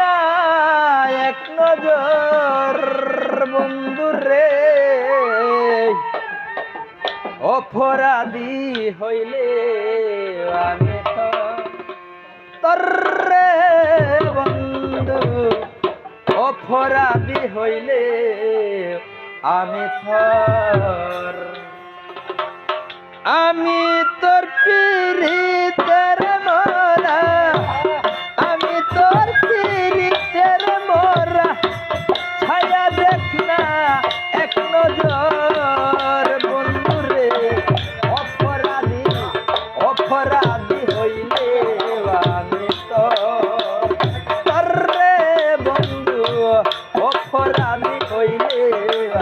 না এক নজর বন্ধু রে, অপরাধী হইলে আমি তোর রে বন্ধু, অপরাধী হইলে আমি তোর। আমি তোর পীড়িতের মোরা, আমি তোর পীড়িতের মোরা, ছায়া দেখ না এক নজর বন্ধু রে, অপরাধী অপরাধী হইলে আমি তোর রে বন্ধু, অপরাধী হইলে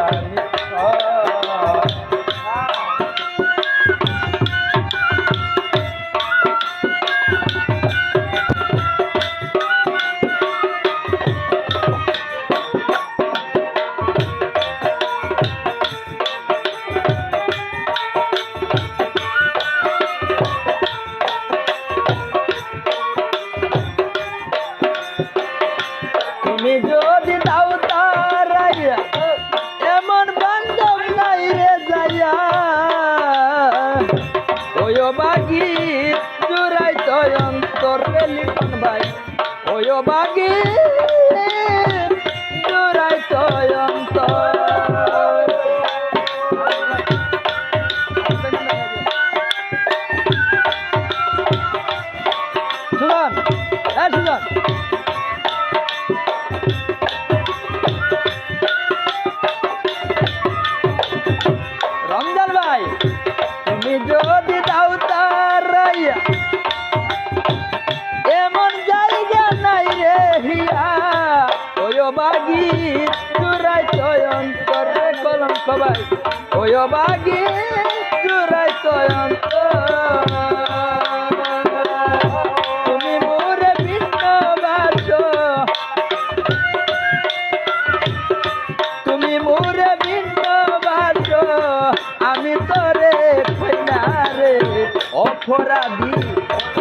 আমি তোর। তুমি যদি দাও তারাইয়া, এমন বান্ধব নাই রে যাইয়া, ওই বাগি জুড়াই তো অন্তর রে লিখন ভাই, ওই বাগি জুড়াই তো অন্তর। সুজন, সুজন, রমজান ভাই, তুমি যদি দাও তারাইয়া, এমন জায়গা নাই রে হিয়া, ওই বাগি চুরাই তো অন্তর রে কলঙ্ক ভাই, ওই বাগি চুরাই তো অন্তর। তুমি মোরে ভিন্ন বাসো, তুমি মোরে ভিন্ন বাসো, আমি তোরে কইনা রে, অপরাধী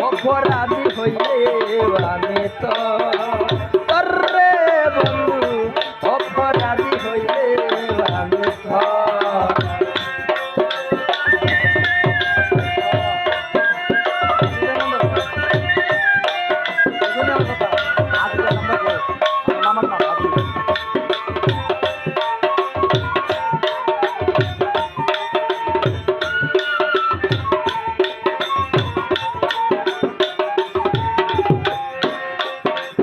অপরাধী হইলে আমি তোর রে বন্ধু, অপরাধী হইলে আমি তোর।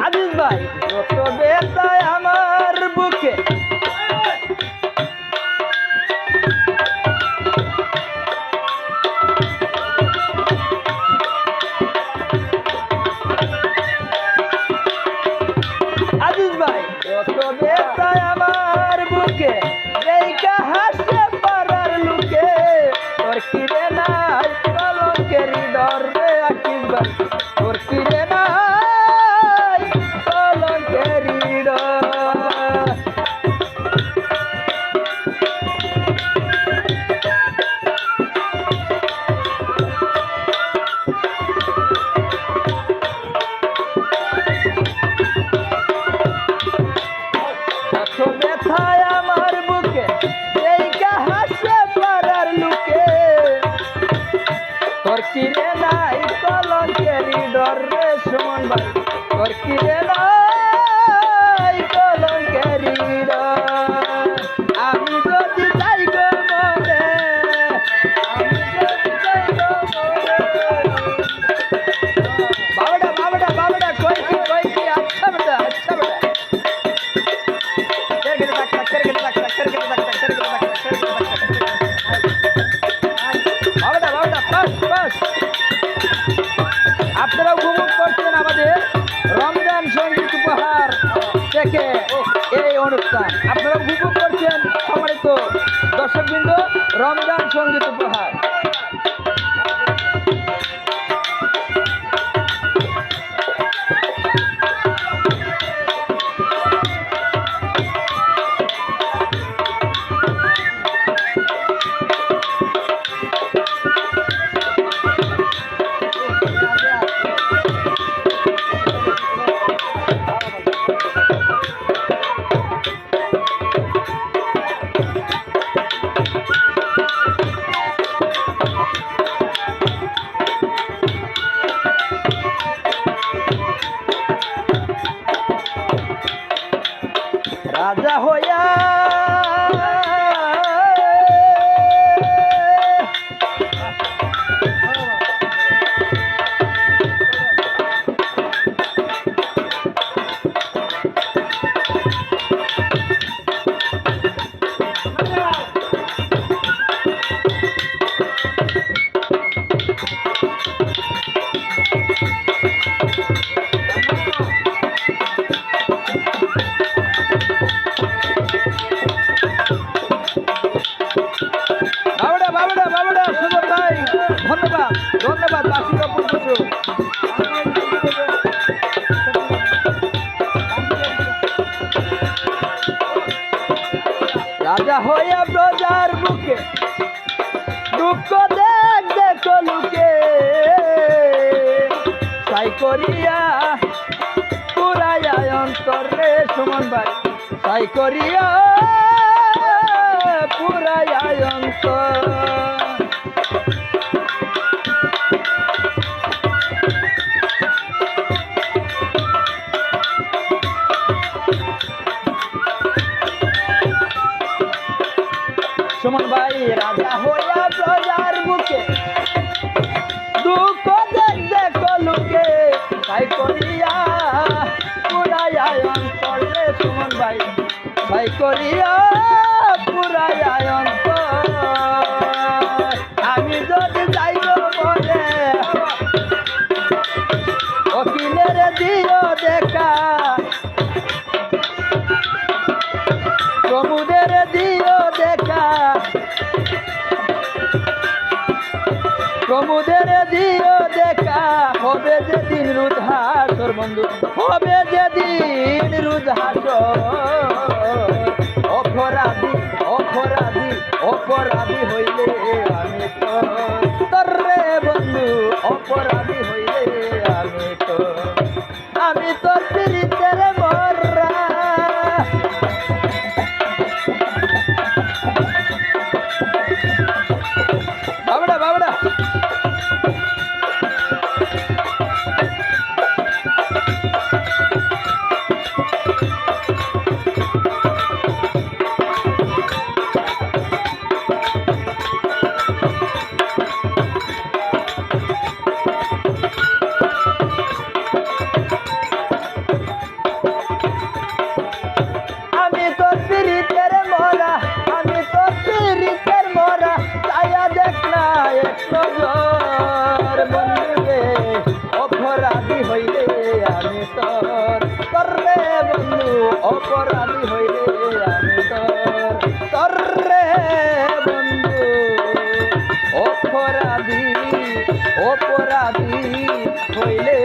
আজিজ ভাই, যত বেতায় আমার বুকে, আজিজ ভাই, যত বেতায় আমার বুকে, দেখা হাসে পাড়ার লুকে, তোর কিরে নাই কলঙ্কের ডর রে আকিব ভাই, তোর কিরে নাই কলঙ্কের ডর। যত ব্যথায় আমার বুকে, দেখা হাসে পাড়ার লুকে, তোর কিরে নাই কলঙ্কের ডর রে সুমন ভাই, তোর কিরে নাই কলঙ্কের ডর। আমি যদি যাই গো মরে, আমি যদি যাই গো মরে, বাবাটা বাবাটা বাবাটা কই কি আচ্ছা বেটা, আচ্ছা বেটা, কেরকেটে ডাক ডাক, কেরকেটে ডাক ডাক, কেরকেটে ডাক ডাক, কেরকেটে ডাক ডাক, কেরকেটে ডাক ডাক, বাবাটা বাবাটা পাস পাস। আপনারা উপভোগ করছেন আমাদের রমজান সঙ্গীত উপহার থেকে এই অনুষ্ঠান, আপনারা উপভোগ করছেন সম্মানিত দর্শকবৃন্দ, রমজান সঙ্গীত উপহার। রাজা হইয়া বাবুডা সুন্দর ভাই ধন্যবাদ ধন্যবাদ বাসির অপর কিছু রাজা হইয়া প্রজার বুকে দুঃখ দেখ দেখো লুকে তাই করিয়া পুরাইয়া অন্তরে সুমন ভাই তাই করিয়া পুরাইয়া অন্তর সুমন ভাই রাজা হইয়া প্রজার বুকে দুঃখ দেখ দেখো লুকে তাই করিয়া পুরাইয়া অন্তরে সুমন ভাই তাই করিয়া পুরাইয়া অন্তর আমি যদি যাইব বলে অকিলের দিও দেখা প্রমুদের দিও দেখা প্রমুদের দিও দেখা হবে যেদিন রুদ্হাসর বন্ধু হবে যেদিন রুদ্হাসর অপরাধী অপরাধী অপরাধী হইলে আমি তোর রে বন্ধু অপরাধী হইলে আমি তোর পিরিতের মররা বাবুডা বাবুডা অপরাধী হইলে আমি তোর করবে বন্ধু অপরাধী হইলে আমি তোর রে বন্ধু অপরাধী অপরাধী হইলে